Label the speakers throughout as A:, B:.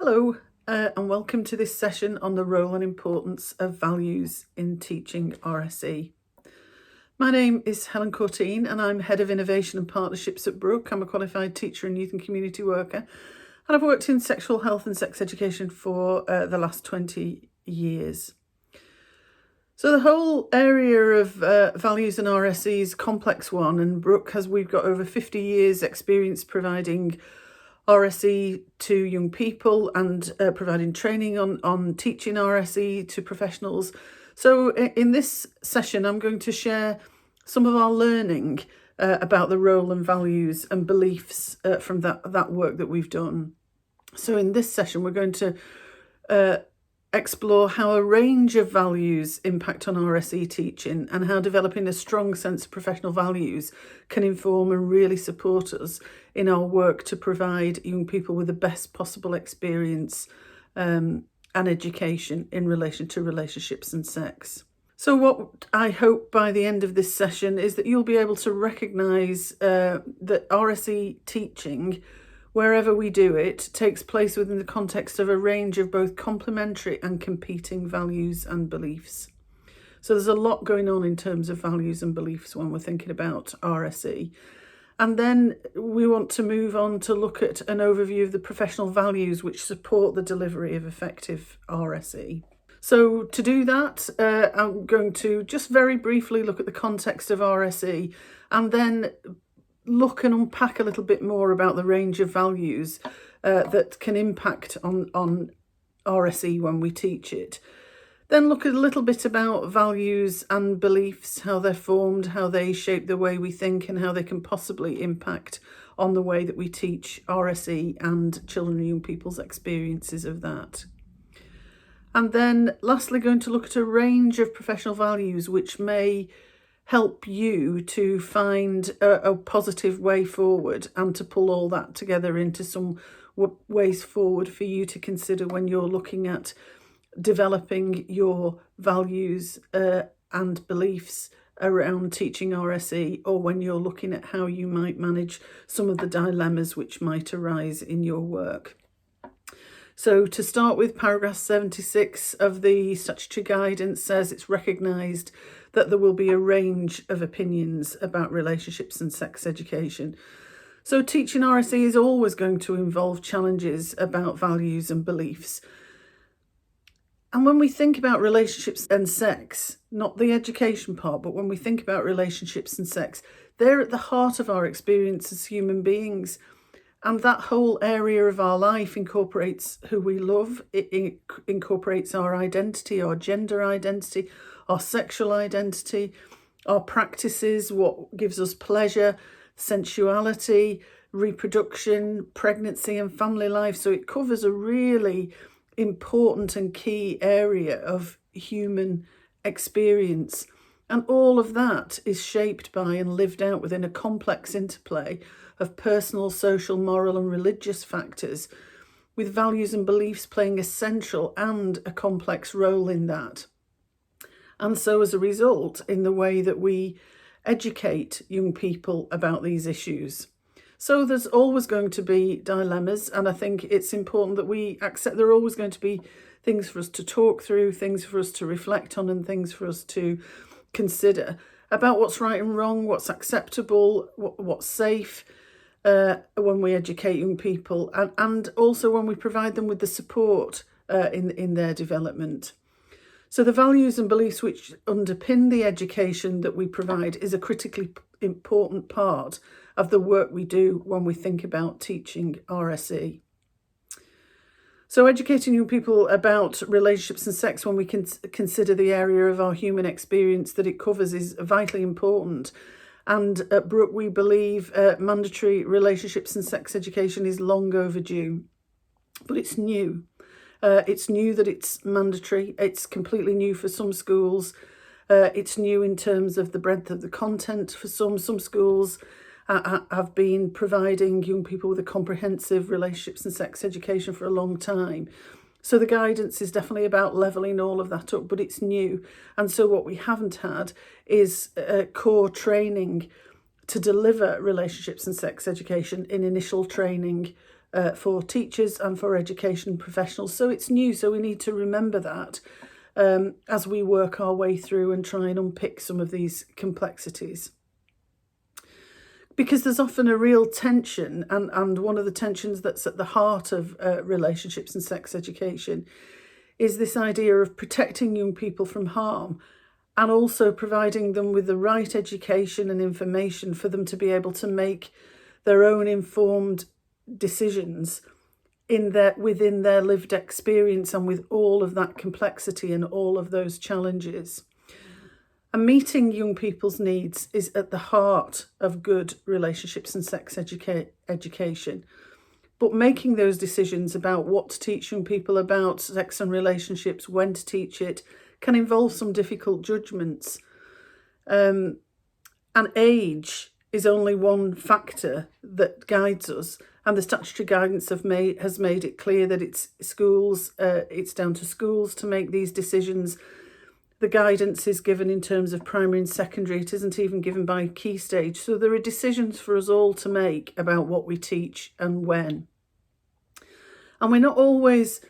A: Hello, and welcome to this session on the role and importance of values in teaching RSE. My name is Helen Corteen and I'm Head of Innovation and Partnerships at Brook. I'm a qualified teacher and youth and community worker, and I've worked in sexual health and sex education for the last 20 years. So the whole area of values and RSE is a complex one, and Brook we've got over 50 years experience providing RSE to young people and providing training on teaching RSE to professionals. So in this session, I'm going to share some of our learning about the role and values and beliefs from that work that we've done. So in this session, we're going to explore how a range of values impact on RSE teaching and how developing a strong sense of professional values can inform and really support us in our work to provide young people with the best possible experience and education in relation to relationships and sex. So what I hope by the end of this session is that you'll be able to recognise that RSE teaching, wherever we do it, takes place within the context of a range of both complementary and competing values and beliefs. So there's a lot going on in terms of values and beliefs when we're thinking about RSE. And then we want to move on to look at an overview of the professional values which support the delivery of effective RSE. So to do that, I'm going to just very briefly look at the context of RSE and then look and unpack a little bit more about the range of values that can impact on RSE when we teach it. Then look at a little bit about values and beliefs, how they're formed, how they shape the way we think, and how they can possibly impact on the way that we teach RSE and children and young people's experiences of that. And then lastly, going to look at a range of professional values which may help you to find a positive way forward and to pull all that together into some ways forward for you to consider when you're looking at developing your values and beliefs around teaching RSE, or when you're looking at how you might manage some of the dilemmas which might arise in your work. So to start with, paragraph 76 of the statutory guidance says it's recognised that there will be a range of opinions about relationships and sex education. So teaching RSE is always going to involve challenges about values and beliefs. And when we think about relationships and sex, not the education part, but when we think about relationships and sex, they're at the heart of our experience as human beings. And that whole area of our life incorporates who we love, it incorporates our identity, our gender identity, our sexual identity, our practices, what gives us pleasure, sensuality, reproduction, pregnancy and family life. So it covers a really important and key area of human experience. And all of that is shaped by and lived out within a complex interplay of personal, social, moral and religious factors, with values and beliefs playing a central and a complex role in that. And so as a result, in the way that we educate young people about these issues. So there's always going to be dilemmas, and I think it's important that we accept there are always going to be things for us to talk through, things for us to reflect on, and things for us to consider about what's right and wrong, what's acceptable, what's safe when we educate young people, and also when we provide them with the support in their development. So the values and beliefs which underpin the education that we provide is a critically important part of the work we do when we think about teaching RSE. So educating young people about relationships and sex when we can consider the area of our human experience that it covers is vitally important. And at Brook, we believe mandatory relationships and sex education is long overdue, but it's new. It's new that it's mandatory. It's completely new for some schools. It's new in terms of the breadth of the content for some. Some schools have been providing young people with a comprehensive relationships and sex education for a long time. So the guidance is definitely about levelling all of that up, but it's new. And so what we haven't had is core training to deliver relationships and sex education in initial training for teachers and for education professionals. So it's new, so we need to remember that as we work our way through and try and unpick some of these complexities. Because there's often a real tension, and one of the tensions that's at the heart of relationships and sex education is this idea of protecting young people from harm and also providing them with the right education and information for them to be able to make their own informed decisions within their lived experience and with all of that complexity and all of those challenges. And meeting young people's needs is at the heart of good relationships and sex education. But making those decisions about what to teach young people about sex and relationships, when to teach it, can involve some difficult judgments. And age is only one factor that guides us. And the statutory guidance has made it clear that it's down to schools to make these decisions. The guidance is given in terms of primary and secondary. It isn't even given by key stage. So there are decisions for us all to make about what we teach and when. And we're not always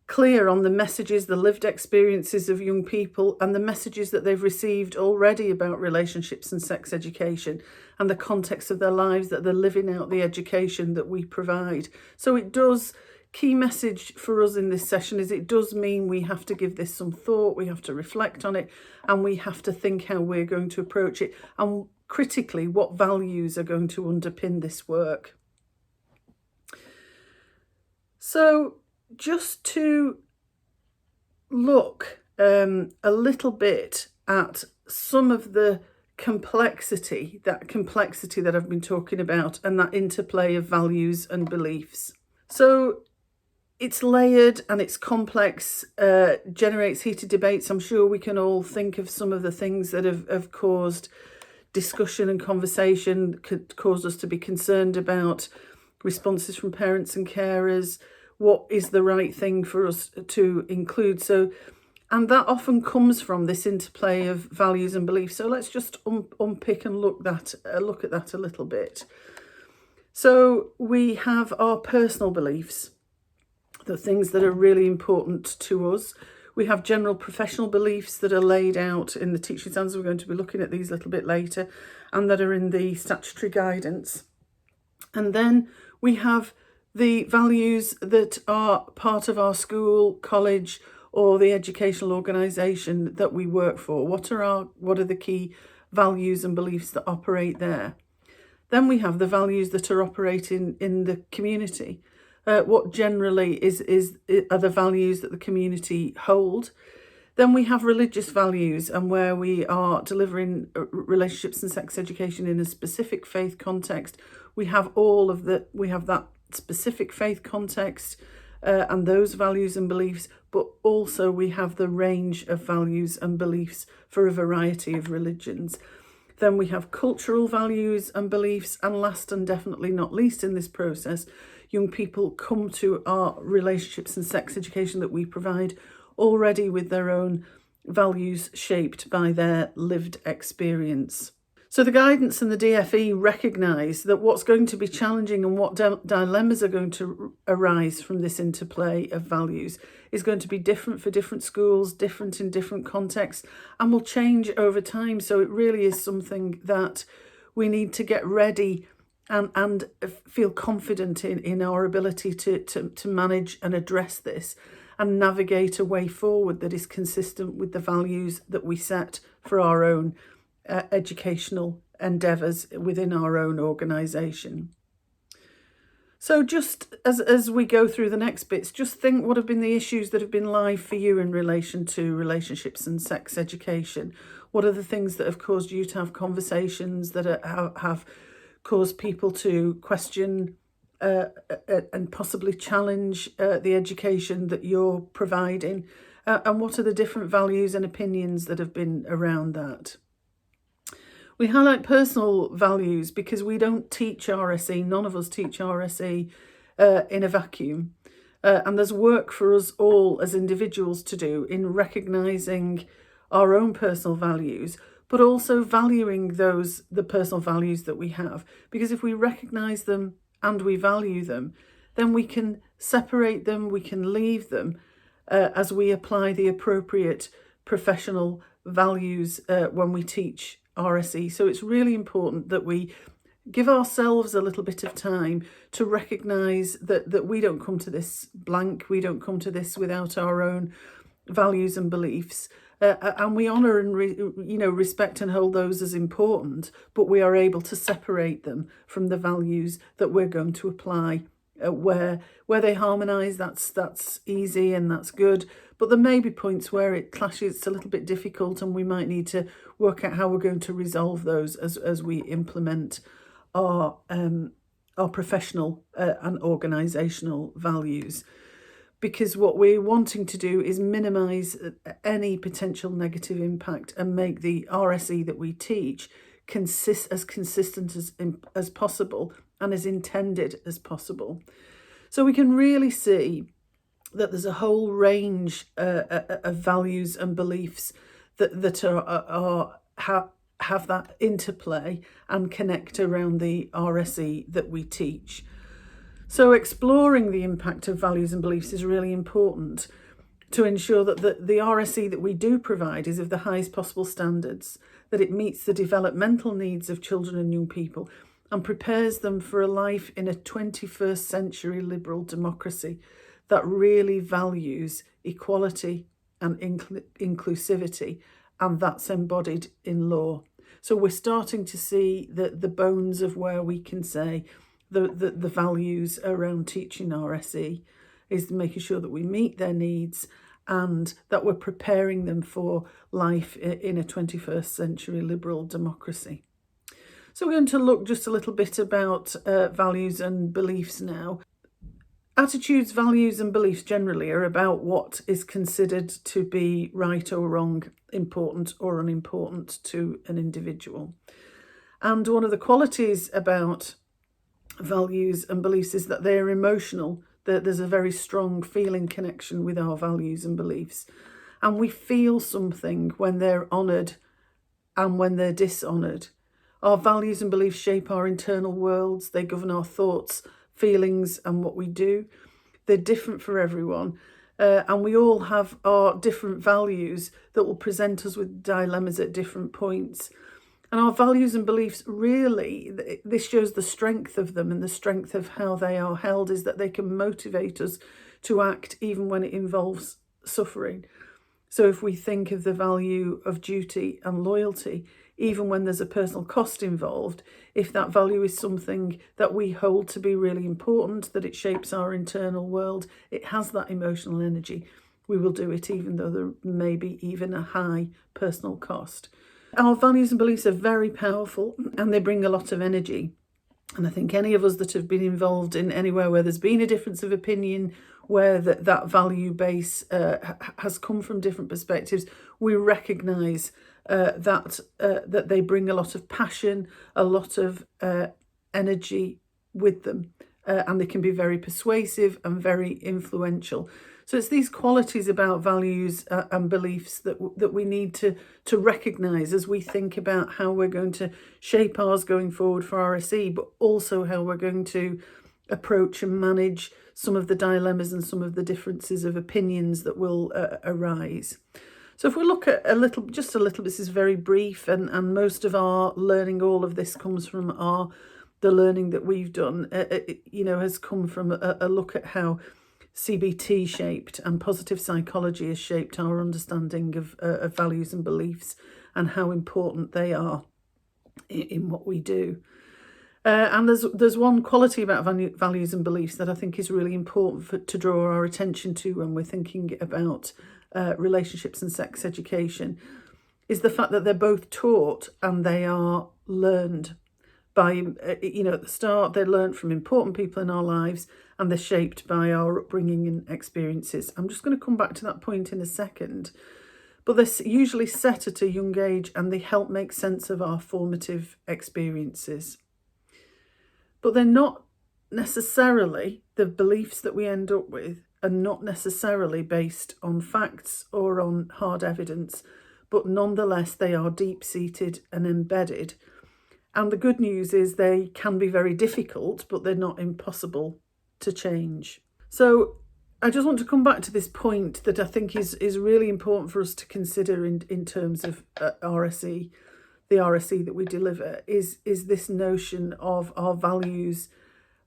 A: clear on the messages, the lived experiences of young people and the messages that they've received already about relationships and sex education and the context of their lives, that they're living out the education that we provide. So key message for us in this session is it does mean we have to give this some thought, we have to reflect on it, and we have to think how we're going to approach it, and critically what values are going to underpin this work. So just to look a little bit at some of the complexity that I've been talking about, and that interplay of values and beliefs. So it's layered and it's complex, generates heated debates. I'm sure we can all think of some of the things that have caused discussion and conversation, could cause us to be concerned about responses from parents and carers. What is the right thing for us to include? And that often comes from this interplay of values and beliefs. So let's just unpick and look at that a little bit. So we have our personal beliefs, the things that are really important to us. We have general professional beliefs that are laid out in the teaching standards. We're going to be looking at these a little bit later, and that are in the statutory guidance. And then we have the values that are part of our school, college, or the educational organisation that we work for. What are the key values and beliefs that operate there? Then we have the values that are operating in the community. What generally are the values that the community hold. Then we have religious values, and where we are delivering relationships and sex education in a specific faith context, we have that specific faith context and those values and beliefs, but also we have the range of values and beliefs for a variety of religions. Then we have cultural values and beliefs, and last and definitely not least in this process, young people come to our relationships and sex education that we provide already with their own values shaped by their lived experience. So the guidance and the DFE recognise that what's going to be challenging and what dilemmas are going to arise from this interplay of values is going to be different for different schools, different in different contexts, and will change over time. So it really is something that we need to get ready and feel confident in our ability to manage and address this and navigate a way forward that is consistent with the values that we set for our own educational endeavours within our own organisation. So just as we go through the next bits, just think what have been the issues that have been live for you in relation to relationships and sex education. What are the things that have caused you to have conversations that have caused people to question and possibly challenge the education that you're providing? And what are the different values and opinions that have been around that? We highlight personal values because we don't teach RSE, none of us teach RSE in a vacuum. And there's work for us all as individuals to do in recognising our own personal values, but also valuing the personal values that we have. Because if we recognise them and we value them, then we can separate them, we can leave them as we apply the appropriate professional values when we teach RSE. So it's really important that we give ourselves a little bit of time to recognise that we don't come to this blank, we don't come to this without our own values and beliefs. And we honour and respect and hold those as important, but we are able to separate them from the values that we're going to apply. Where they harmonise, that's easy and that's good, but there may be points where it clashes, it's a little bit difficult, and we might need to work out how we're going to resolve those as we implement our professional and organisational values. Because what we're wanting to do is minimise any potential negative impact and make the RSE that we teach as consistent as possible and as intended as possible. So we can really see that there's a whole range of values and beliefs that have that interplay and connect around the RSE that we teach. So exploring the impact of values and beliefs is really important to ensure that the RSE that we do provide is of the highest possible standards, that it meets the developmental needs of children and young people and prepares them for a life in a 21st century liberal democracy that really values equality and inclusivity, and that's embodied in law. So we're starting to see the bones of where we can say the values around teaching RSE is making sure that we meet their needs and that we're preparing them for life in a 21st century liberal democracy. So we're going to look just a little bit about values and beliefs now. Attitudes, values and beliefs generally are about what is considered to be right or wrong, important or unimportant to an individual. And one of the qualities about values and beliefs is that they're emotional, that there's a very strong feeling connection with our values and beliefs. And we feel something when they're honoured and when they're dishonoured. Our values and beliefs shape our internal worlds. They govern our thoughts, feelings and what we do. They're different for everyone. And we all have our different values that will present us with dilemmas at different points. And our values and beliefs, really, this shows the strength of them, and the strength of how they are held is that they can motivate us to act even when it involves suffering. So if we think of the value of duty and loyalty, even when there's a personal cost involved, if that value is something that we hold to be really important, that it shapes our internal world, it has that emotional energy, we will do it even though there may be even a high personal cost. Our values and beliefs are very powerful and they bring a lot of energy. And I think any of us that have been involved in anywhere where there's been a difference of opinion, where that value base has come from different perspectives, we recognise that they bring a lot of passion, a lot of energy with them, and they can be very persuasive and very influential. So it's these qualities about values and beliefs that we need to recognise as we think about how we're going to shape ours going forward for RSE, but also how we're going to approach and manage some of the dilemmas and some of the differences of opinions that will arise. So if we look at just a little, this is very brief, and most of our learning, all of this comes from the learning that we've done, has come from a look at how CBT shaped and positive psychology has shaped our understanding of values and beliefs and how important they are in what we do. And there's one quality about values and beliefs that I think is really important to draw our attention to when we're thinking about relationships and sex education, is the fact that they're both taught and they are learned by, at the start, they're learned from important people in our lives and they're shaped by our upbringing and experiences. I'm just going to come back to that point in a second. But they're usually set at a young age and they help make sense of our formative experiences. But they're not necessarily, the beliefs that we end up with are not necessarily based on facts or on hard evidence, but nonetheless they are deep-seated and embedded. And the good news is they can be very difficult, but they're not impossible to change. So I just want to come back to this point that I think is really important for us to consider in terms of RSE, the RSE that we deliver, is this notion of our values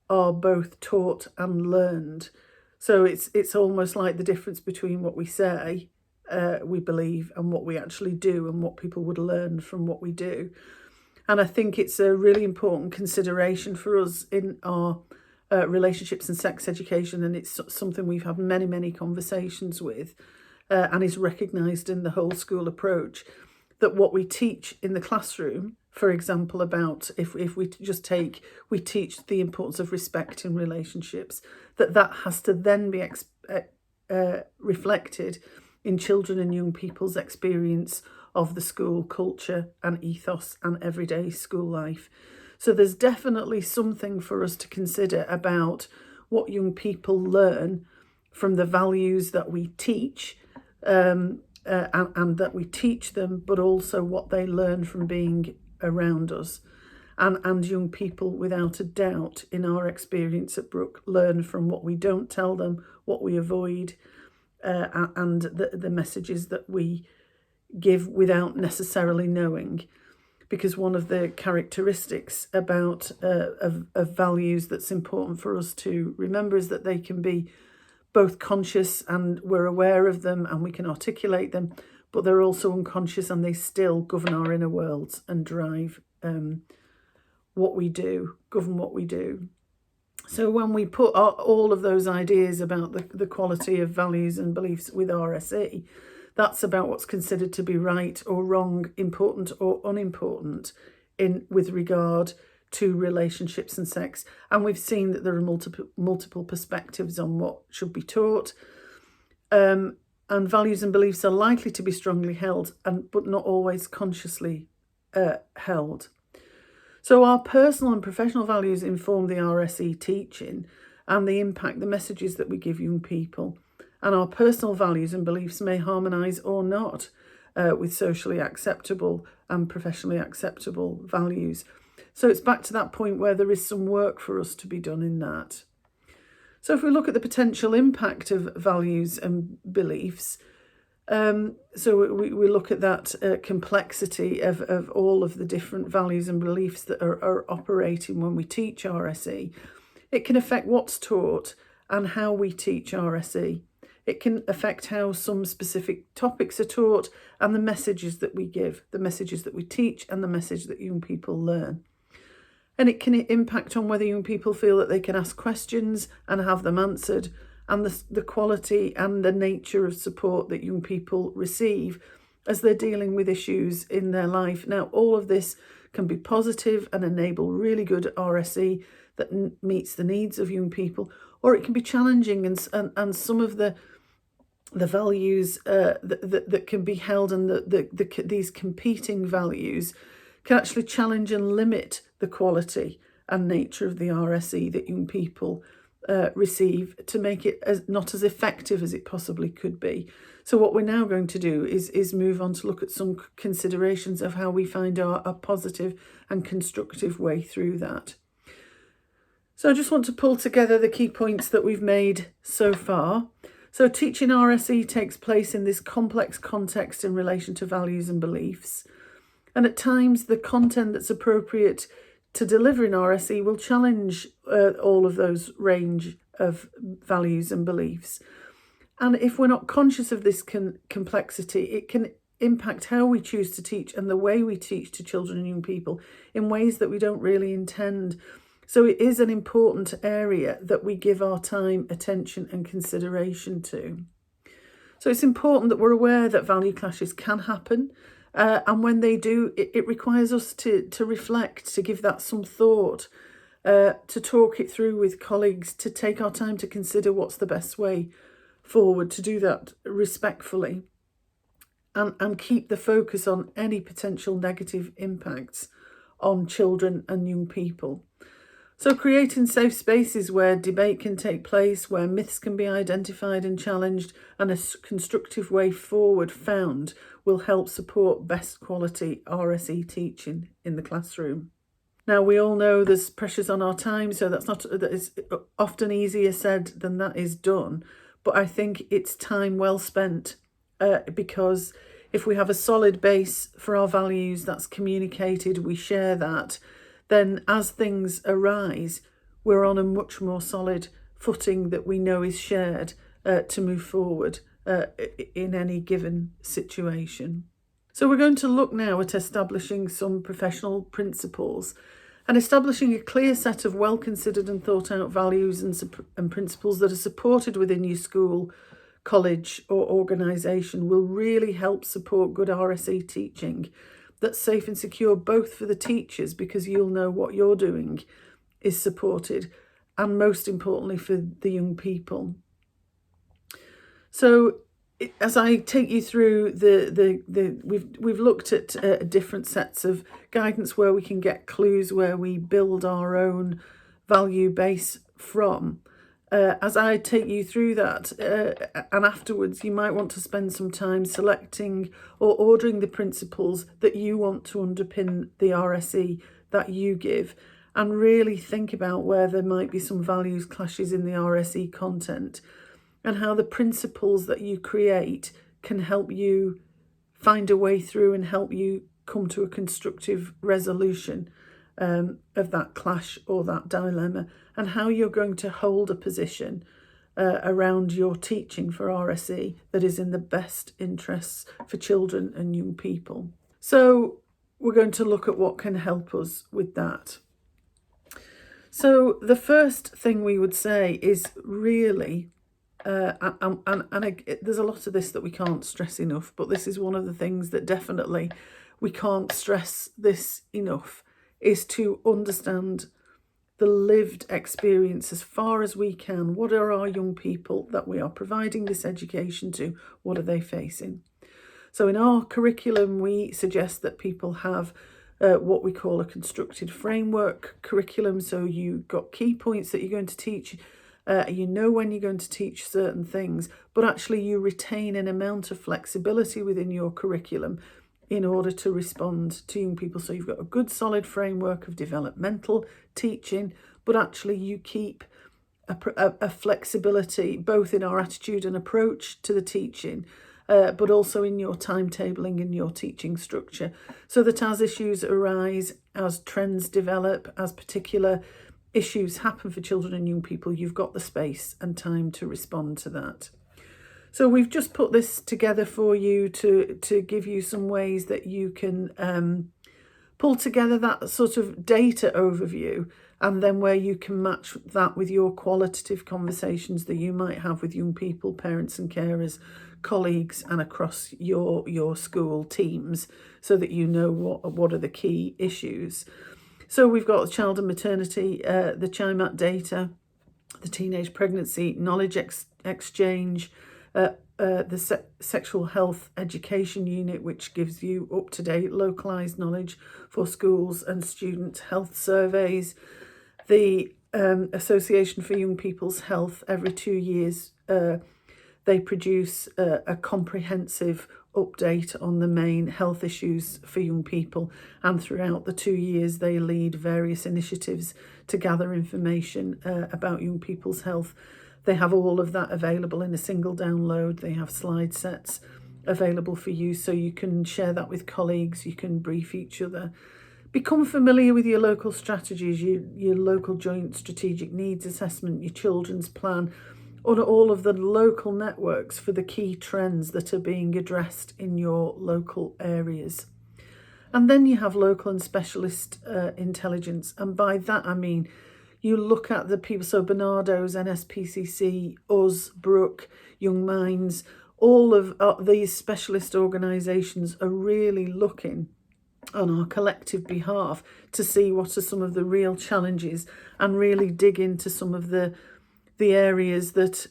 A: are both taught and learned. So it's almost like the difference between what we say we believe and what we actually do, and what people would learn from what we do. And I think it's a really important consideration for us in our relationships and sex education, and it's something we've had many conversations with, and is recognised in the whole school approach, that what we teach in the classroom, for example, about if we just take, we teach the importance of respect in relationships, that has to then be reflected in children and young people's experience of the school culture and ethos and everyday school life. So there's definitely something for us to consider about what young people learn from the values that we teach, and that we teach them, but also what they learn from being around us. And young people, without a doubt, in our experience at Brook, learn from what we don't tell them, what we avoid, and the messages that we give without necessarily knowing. Because one of the characteristics about of values that's important for us to remember is that they can be both conscious and we're aware of them and we can articulate them, but they're also unconscious and they still govern our inner worlds and drive what we do, govern what we do. So when we put all of those ideas about the quality of values and beliefs with RSE, that's about what's considered to be right or wrong, important or unimportant with regard to relationships and sex. And we've seen that there are multiple perspectives on what should be taught. And values and beliefs are likely to be strongly held, but not always consciously held. So our personal and professional values inform the RSE teaching and the impact, the messages that we give young people. And our personal values and beliefs may harmonise or not with socially acceptable and professionally acceptable values. So it's back to that point where there is some work for us to be done in that. So if we look at the potential impact of values and beliefs, so we look at that complexity of all of the different values and beliefs that are operating when we teach RSE. It can affect what's taught and how we teach RSE. It can affect how some specific topics are taught and the messages that we give, the messages that we teach and the message that young people learn. And it can impact on whether young people feel that they can ask questions and have them answered, and the quality and the nature of support that young people receive as they're dealing with issues in their life. Now, all of this can be positive and enable really good RSE that meets the needs of young people, or it can be challenging, and some of the values that can be held and these competing values can actually challenge and limit the quality and nature of the RSE that young people receive, to make it not as effective as it possibly could be. So what we're now going to do is move on to look at some considerations of how we find a positive and constructive way through that. So I just want to pull together the key points that we've made so far. So teaching RSE takes place in this complex context in relation to values and beliefs. And at times the content that's appropriate to deliver in RSE will challenge all of those range of values and beliefs. And if we're not conscious of this complexity, it can impact how we choose to teach and the way we teach to children and young people in ways that we don't really intend. So it is an important area that we give our time, attention and consideration to. So it's important that we're aware that value clashes can happen. And when they do, it requires us to reflect, to give that some thought, to talk it through with colleagues, to take our time to consider what's the best way forward, to do that respectfully, and keep the focus on any potential negative impacts on children and young people. So creating safe spaces where debate can take place, where myths can be identified and challenged, and a constructive way forward found will help support best quality RSE teaching in the classroom. Now, we all know there's pressures on our time, so that is often easier said than that is done. But I think it's time well spent, because if we have a solid base for our values that's communicated, we share that, then as things arise, we're on a much more solid footing that we know is shared to move forward in any given situation. So we're going to look now at establishing some professional principles and establishing a clear set of well-considered and thought-out values and principles that are supported within your school, college or organisation will really help support good RSE teaching that's safe and secure both for the teachers, because you'll know what you're doing is supported, and most importantly for the young people. So as I take you through we've looked at different sets of guidance where we can get clues, where we build our own value base from. As I take you through that, and afterwards you might want to spend some time selecting or ordering the principles that you want to underpin the RSE that you give, and really think about where there might be some values clashes in the RSE content, and how the principles that you create can help you find a way through and help you come to a constructive resolution of that clash or that dilemma, and how you're going to hold a position around your teaching for RSE that is in the best interests for children and young people. So we're going to look at what can help us with that. So the first thing we would say is really, there's a lot of this that we can't stress enough, but this is one of the things that definitely we can't stress this enough, is to understand the lived experience as far as we can. What are our young people that we are providing this education to? What are they facing? So in our curriculum, we suggest that people have what we call a constructed framework curriculum. So you've got key points that you're going to teach. You know when you're going to teach certain things, but actually you retain an amount of flexibility within your curriculum in order to respond to young people. So you've got a good solid framework of developmental teaching, but actually you keep a flexibility both in our attitude and approach to the teaching, but also in your timetabling and your teaching structure, so that as issues arise, as trends develop, as particular issues happen for children and young people, you've got the space and time to respond to that. So we've just put this together for you to give you some ways that you can pull together that sort of data overview, and then where you can match that with your qualitative conversations that you might have with young people, parents and carers, colleagues, and across your school teams, so that you know what are the key issues. So we've got child and maternity, the CHIMAT data, the teenage pregnancy knowledge exchange, the sexual health education unit, which gives you up-to-date localised knowledge for schools and student health surveys, the Association for Young People's Health. Every 2 years they produce a comprehensive update on the main health issues for young people, and throughout the 2 years they lead various initiatives to gather information about young people's health. They have all of that available in a single download. They have slide sets available for you, so you can share that with colleagues, you can brief each other. Become familiar with your local strategies, your local joint strategic needs assessment, your children's plan, on all of the local networks for the key trends that are being addressed in your local areas. And then you have local and specialist intelligence, and by that I mean you look at the people, so Barnardo's, NSPCC, us, Brook, Young Minds, all of these specialist organisations are really looking on our collective behalf to see what are some of the real challenges, and really dig into some of the areas that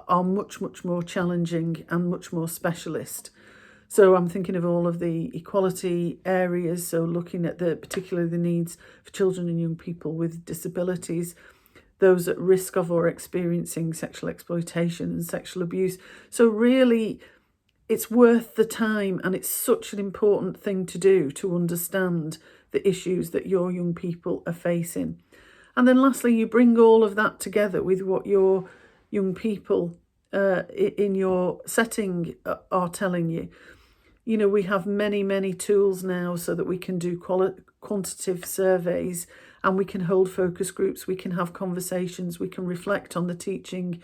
A: are much more challenging and much more specialist. So I'm thinking of all of the equality areas, so looking at particularly the needs for children and young people with disabilities, those at risk of or experiencing sexual exploitation and sexual abuse. So really, it's worth the time, and it's such an important thing to do, to understand the issues that your young people are facing. And then lastly, you bring all of that together with what your young people in your setting are telling you. You know, we have many tools now so that we can do quantitative surveys, and we can hold focus groups, we can have conversations, we can reflect on the teaching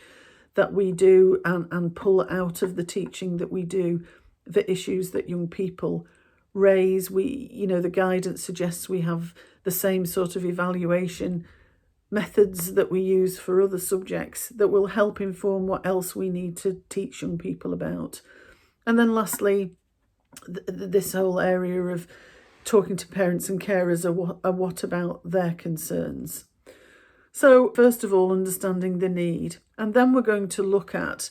A: that we do and pull out of the teaching that we do the issues that young people raise. The guidance suggests we have the same sort of evaluation methods that we use for other subjects that will help inform what else we need to teach young people about. And then lastly, this whole area of talking to parents and carers what about their concerns. So first of all, understanding the need, and then we're going to look at,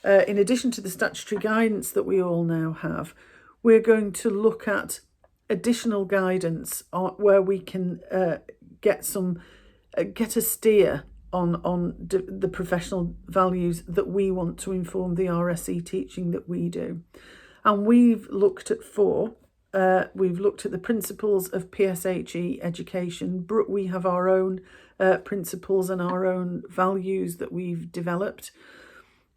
A: in addition to the statutory guidance that we all now have, we're going to look at additional guidance where we can get a steer on the professional values that we want to inform the RSE teaching that we do. And we've looked at 4. We've looked at the principles of PSHE education. Brook, we have our own principles and our own values that we've developed.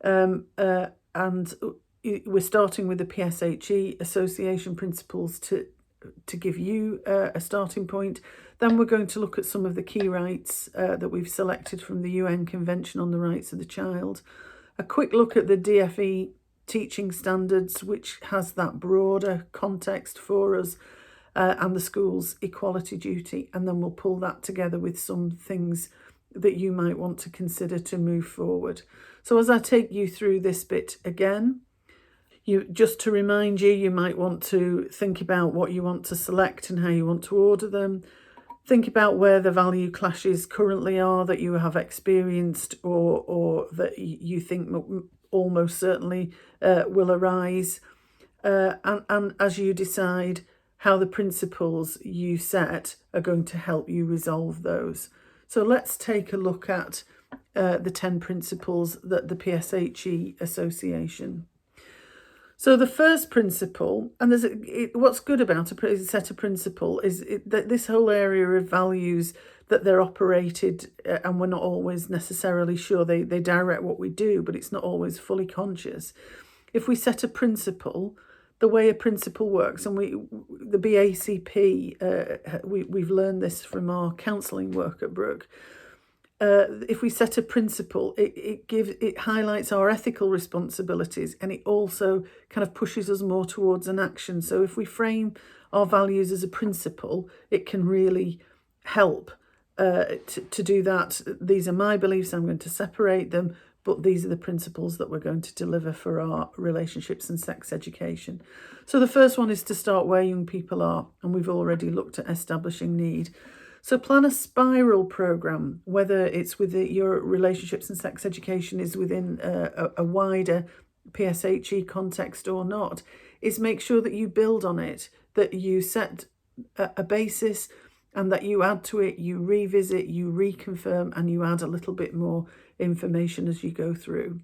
A: And we're starting with the PSHE Association principles to give you a starting point. Then we're going to look at some of the key rights that we've selected from the UN Convention on the Rights of the Child. A quick look at the DFE Teaching Standards, which has that broader context for us, and the school's equality duty. And then we'll pull that together with some things that you might want to consider to move forward. So as I take you through this bit again, just to remind you, you might want to think about what you want to select and how you want to order them. Think about where the value clashes currently are that you have experienced or that you think almost certainly will arise. And as you decide how the principles you set are going to help you resolve those. So let's take a look at the 10 principles that the PSHE Association. So the first principle, and what's good about a set of principle is that this whole area of values, that they're operated, and we're not always necessarily sure they direct what we do, but it's not always fully conscious. If we set a principle, the way a principle works, and the BACP, we've learned this from our counselling work at Brook. If we set a principle, it highlights our ethical responsibilities, and it also kind of pushes us more towards an action. So if we frame our values as a principle, it can really help to do that. These are my beliefs, I'm going to separate them, but these are the principles that we're going to deliver for our relationships and sex education. So the first one is to start where young people are, and we've already looked at establishing need. So plan a spiral programme, whether it's with your relationships and sex education is within a wider PSHE context or not, is make sure that you build on it, that you set a basis and that you add to it, you revisit, you reconfirm, and you add a little bit more information as you go through.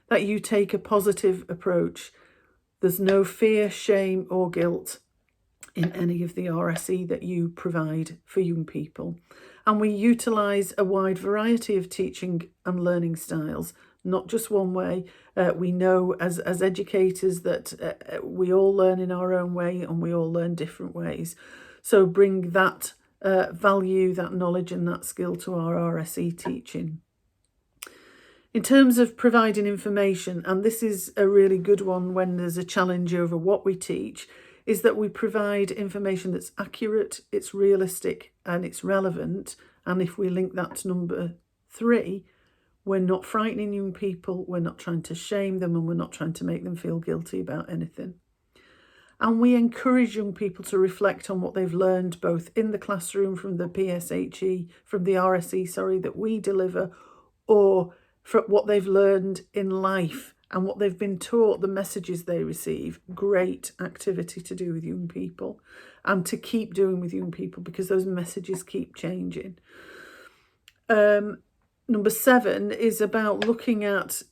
A: That you take a positive approach. There's no fear, shame or guilt in any of the RSE that you provide for young people. And we utilise a wide variety of teaching and learning styles, not just one way. We know as educators that we all learn in our own way and we all learn different ways. So bring that value, that knowledge and that skill to our RSE teaching. In terms of providing information, and this is a really good one when there's a challenge over what we teach, is that we provide information that's accurate, it's realistic and it's relevant. And if we link that to number 3, we're not frightening young people, we're not trying to shame them, and we're not trying to make them feel guilty about anything. And we encourage young people to reflect on what they've learned both in the classroom from the PSHE, from the RSE, that we deliver, or from what they've learned in life and what they've been taught, the messages they receive. Great activity to do with young people and to keep doing with young people because those messages keep changing. Number 7 is about looking at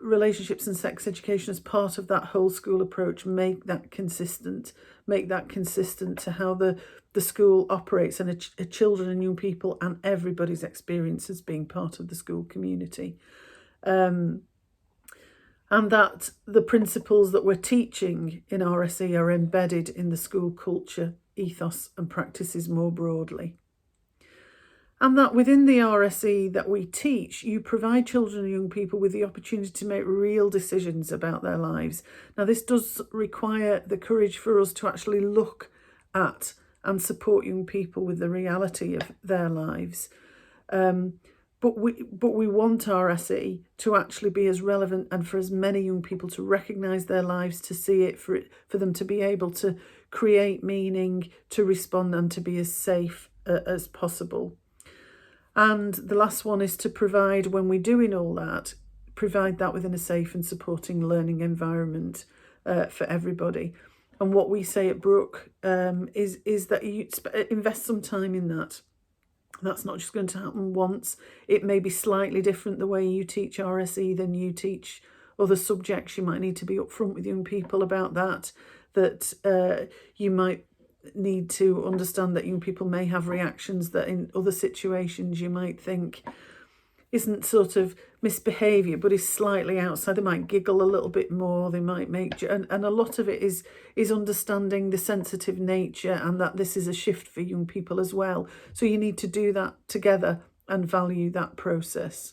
A: relationships and sex education as part of that whole school approach. Make that consistent. make that consistent to how the school operates and children and young people and everybody's experience as being part of the school community. And that the principles that we're teaching in RSE are embedded in the school culture, ethos and practices more broadly. And that within the RSE that we teach, you provide children and young people with the opportunity to make real decisions about their lives. Now, this does require the courage for us to actually look at and support young people with the reality of their lives. But we want RSE to actually be as relevant and for as many young people to recognise their lives, to see it, for them to be able to create meaning, to respond and to be as safe as possible. And the last one is to provide, when we're doing all that, provide that within a safe and supporting learning environment for everybody. And what we say at Brook is that you invest some time in that. That's not just going to happen once. It may be slightly different the way you teach RSE than you teach other subjects. You might need to be upfront with young people about that you might need to understand that young people may have reactions that in other situations you might think isn't sort of misbehaviour but is slightly outside. They might giggle a little bit more, they might make, and a lot of it is understanding the sensitive nature and that this is a shift for young people as well. So you need to do that together and value that process.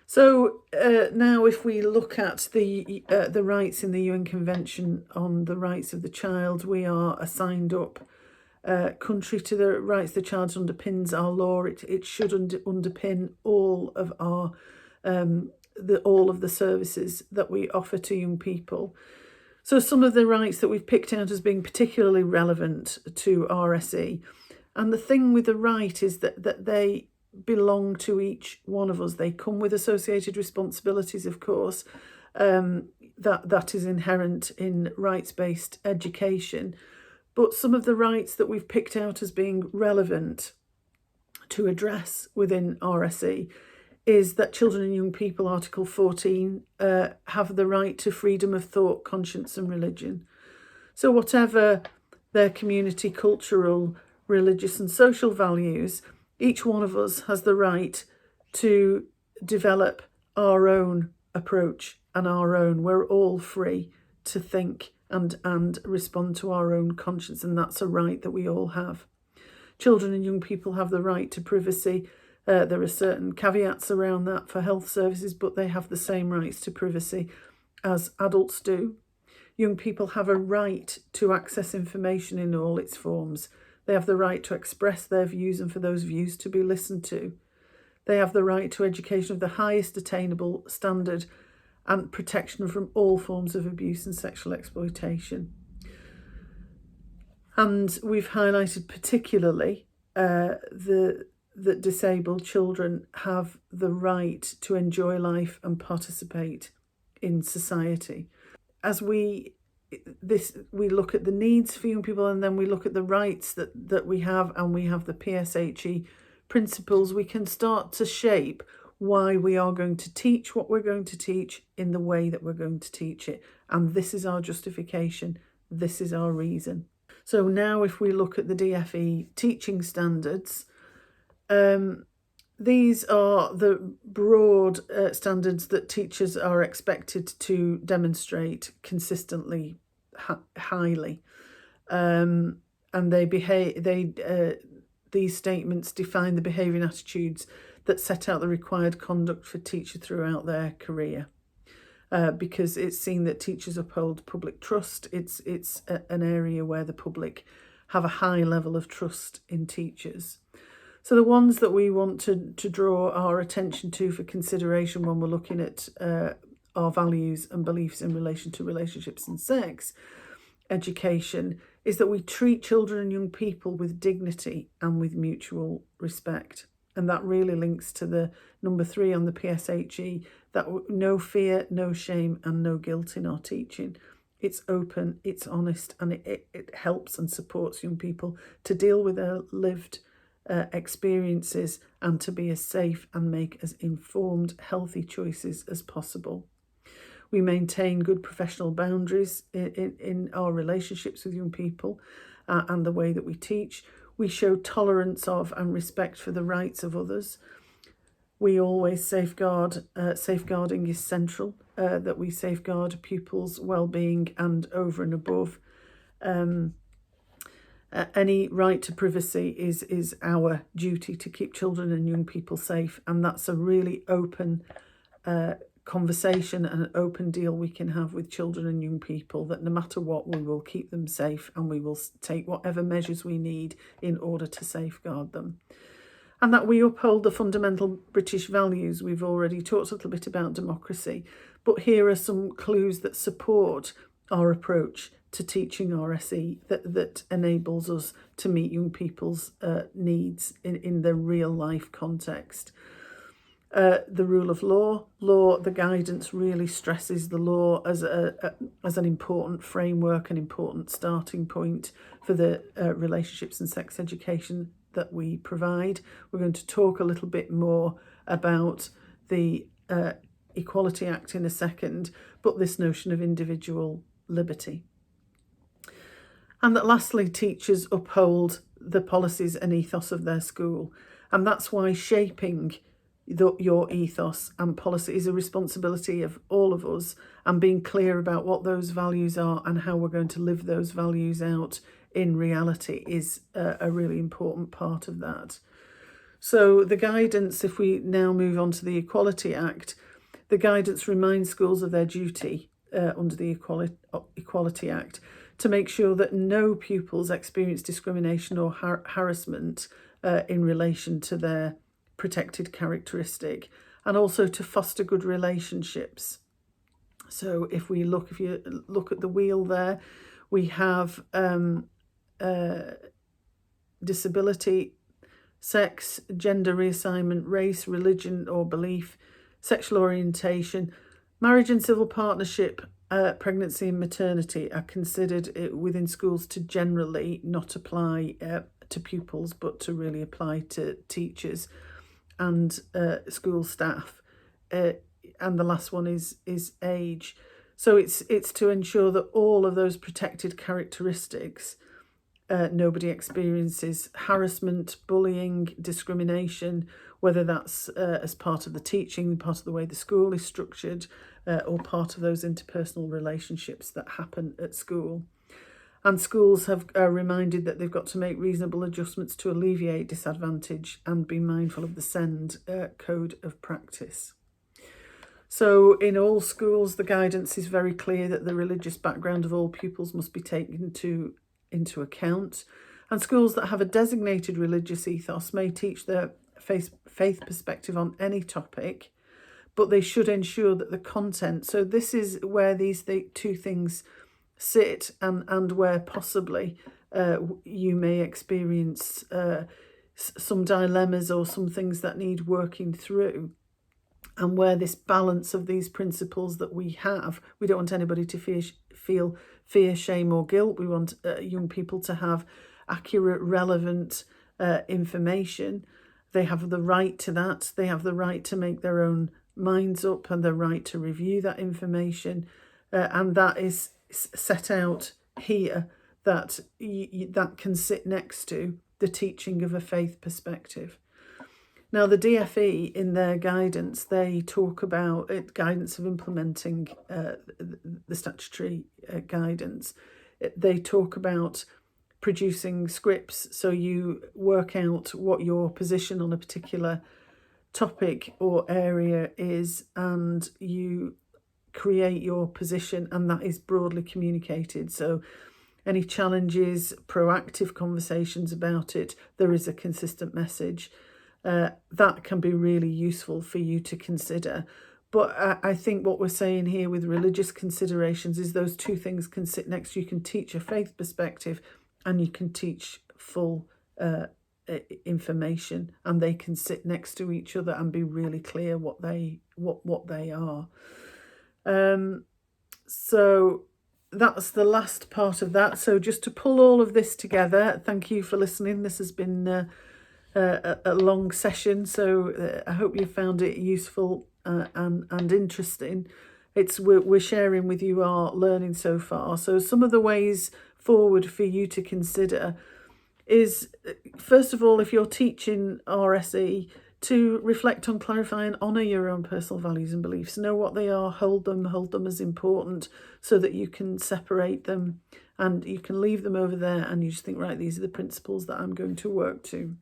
A: So now if we look at the rights in the UN Convention on the Rights of the Child, we are a signed up country to the rights of the child. Underpins our law. It should underpin all of our all of the services that we offer to young people. So some of the rights that we've picked out as being particularly relevant to RSE, and the thing with the right is that they belong to each one of us. They come with associated responsibilities, of course, that is inherent in rights-based education. But some of the rights that we've picked out as being relevant to address within RSE is that children and young people, Article 14, have the right to freedom of thought, conscience and religion. So whatever their community, cultural, religious and social values, each one of us has the right to develop our own approach and our own. We're all free to think and respond to our own conscience, and that's a right that we all have. Children and young people have the right to privacy. There are certain caveats around that for health services, but they have the same rights to privacy as adults do. Young people have a right to access information in all its forms. They have the right to express their views and for those views to be listened to. They have the right to education of the highest attainable standard and protection from all forms of abuse and sexual exploitation. And we've highlighted particularly that disabled children have the right to enjoy life and participate in society. As we look at the needs for young people, and then we look at the rights that we have, and we have the PSHE principles, we can start to shape why we are going to teach what we're going to teach in the way that we're going to teach it. And this is our justification. This is our reason. So now if we look at the DFE Teaching Standards, these are the broad standards that teachers are expected to demonstrate consistently, highly, and these statements define the behaviour and attitudes that set out the required conduct for teachers throughout their career, because it's seen that teachers uphold public trust. It's an area where the public have a high level of trust in teachers. So the ones that we want to draw our attention to for consideration when we're looking at our values and beliefs in relation to relationships and sex education is that we treat children and young people with dignity and with mutual respect. And that really links to the number 3 on the PSHE, that no fear, no shame and no guilt in our teaching. It's open, it's honest, and it helps and supports young people to deal with their lived experiences and to be as safe and make as informed, healthy choices as possible. We maintain good professional boundaries in our relationships with young people and the way that we teach. We show tolerance of and respect for the rights of others. We always safeguarding is central, that we safeguard pupils' well-being and over and above. Any right to privacy is our duty to keep children and young people safe, and that's a really open conversation and an open deal we can have with children and young people, that no matter what, we will keep them safe and we will take whatever measures we need in order to safeguard them. And that we uphold the fundamental British values. We've already talked a little bit about democracy, but here are some clues that support our approach to teaching RSE that enables us to meet young people's needs in the real life context. The rule of law, the guidance really stresses the law as an important framework, an important starting point for the relationships and sex education that we provide. We're going to talk a little bit more about the Equality Act in a second, but this notion of individual liberty. And that lastly, teachers uphold the policies and ethos of their school. And that's why shaping your ethos and policy is a responsibility of all of us, and being clear about what those values are and how we're going to live those values out in reality is a really important part of that. So the guidance, if we now move on to the Equality Act, the guidance reminds schools of their duty under the Equality Act to make sure that no pupils experience discrimination or harassment in relation to their protected characteristic, and also to foster good relationships. So if you look at the wheel there, we have disability, sex, gender reassignment, race, religion or belief, sexual orientation, marriage and civil partnership, pregnancy and maternity are considered within schools to generally not apply to pupils, but to really apply to teachers and school staff. And the last one is age. So it's to ensure that all of those protected characteristics, nobody experiences harassment, bullying, discrimination, whether that's as part of the teaching, part of the way the school is structured, or part of those interpersonal relationships that happen at school. And schools have reminded that they've got to make reasonable adjustments to alleviate disadvantage and be mindful of the SEND code of practice. So in all schools, the guidance is very clear that the religious background of all pupils must be taken into account. And schools that have a designated religious ethos may teach their faith perspective on any topic, but they should ensure that the content, so this is where these two things sit, and where possibly you may experience some dilemmas or some things that need working through, and where this balance of these principles that we have, we don't want anybody to feel fear, shame or guilt. We want young people to have accurate, relevant information. They have the right to that. They have the right to make their own minds up and the right to review that information, and that is set out here, that that can sit next to the teaching of a faith perspective. Now the DFE in their guidance, they talk about guidance of implementing the statutory guidance. They talk about producing scripts, so you work out what your position on a particular topic or area is, and you create your position, and that is broadly communicated. So any challenges, proactive conversations about it, there is a consistent message. That can be really useful for you to consider. But I think what we're saying here with religious considerations is those two things can sit next to you. You can teach a faith perspective and you can teach full information, and they can sit next to each other and be really clear what they are. So that's the last part of that. So just to pull all of this together, thank you for listening. This has been a long session, so I hope you found it useful and interesting. we're sharing with you our learning so far. So some of the ways forward for you to consider is, first of all, if you're teaching RSE, to reflect on, clarify and honour your own personal values and beliefs. Know what they are, hold them as important, so that you can separate them and you can leave them over there and you just think, right, these are the principles that I'm going to work to.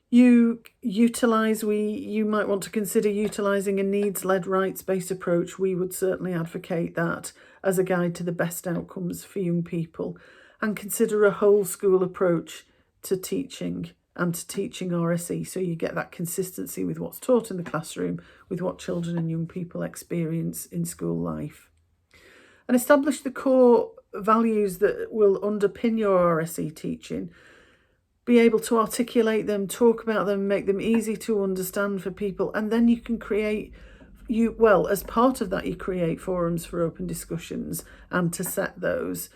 A: You might want to consider utilising a needs-led, rights-based approach. We would certainly advocate that as a guide to the best outcomes for young people, and consider a whole school approach to teaching and to teaching RSE, so you get that consistency with what's taught in the classroom, with what children and young people experience in school life. And establish the core values that will underpin your RSE teaching. Be able to articulate them, talk about them, make them easy to understand for people, and then you can create, as part of that, you create forums for open discussions and to set those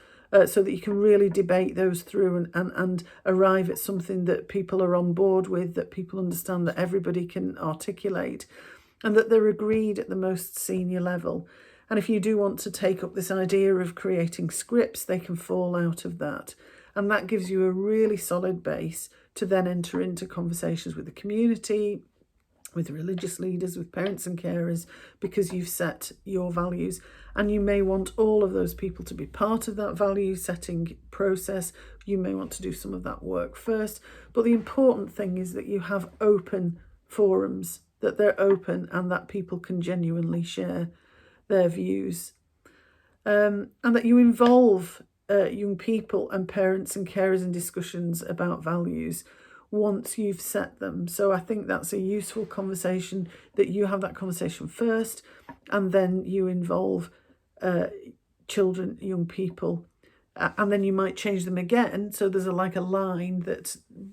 A: so that you can really debate those through and arrive at something that people are on board with, that people understand, that everybody can articulate, and that they're agreed at the most senior level. And if you do want to take up this idea of creating scripts, they can fall out of that. And that gives you a really solid base to then enter into conversations with the community, with religious leaders, with parents and carers, because you've set your values. And you may want all of those people to be part of that value setting process. You may want to do some of that work first. But the important thing is that you have open forums, that they're open and that people can genuinely share their views. And that you involve young people and parents and carers in discussions about values once you've set them. So I think that's a useful conversation, that you have that conversation first and then you involve children, young people, and then you might change them again. So there's a line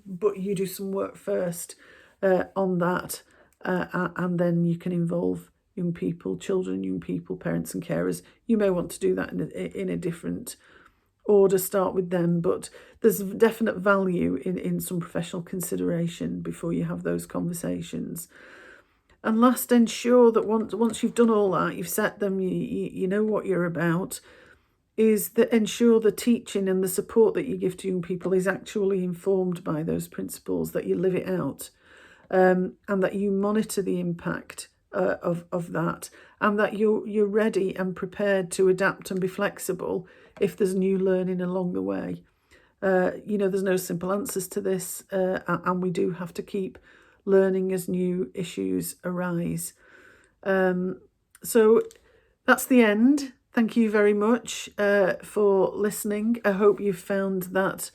A: but you do some work first on that, and then you can involve young people, children, young people, parents and carers. You may want to do that in a different order, start with them, but there's definite value in some professional consideration before you have those conversations. And last, ensure that once you've done all that, you've set them, you know what you're about, is that ensure the teaching and the support that you give to young people is actually informed by those principles, that you live it out, and that you monitor the impact of that, and that you're ready and prepared to adapt and be flexible if there's new learning along the way. There's no simple answers to this, and we do have to keep learning as new issues arise. So that's the end. Thank you very much for listening. I hope you've found that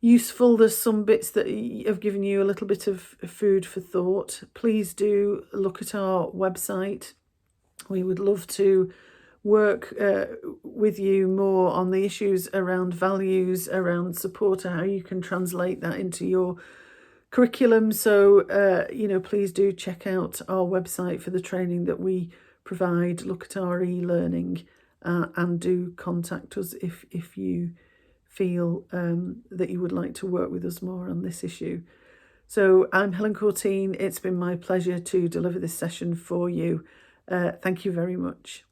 A: useful. There's some bits that have given you a little bit of food for thought. Please do look at our website. We would love to work with you more on the issues around values, around support, and how you can translate that into your curriculum. So, please do check out our website for the training that we provide. Look at our e-learning and do contact us if you feel that you would like to work with us more on this issue. So I'm Helen Corteen. It's been my pleasure to deliver this session for you. Thank you very much.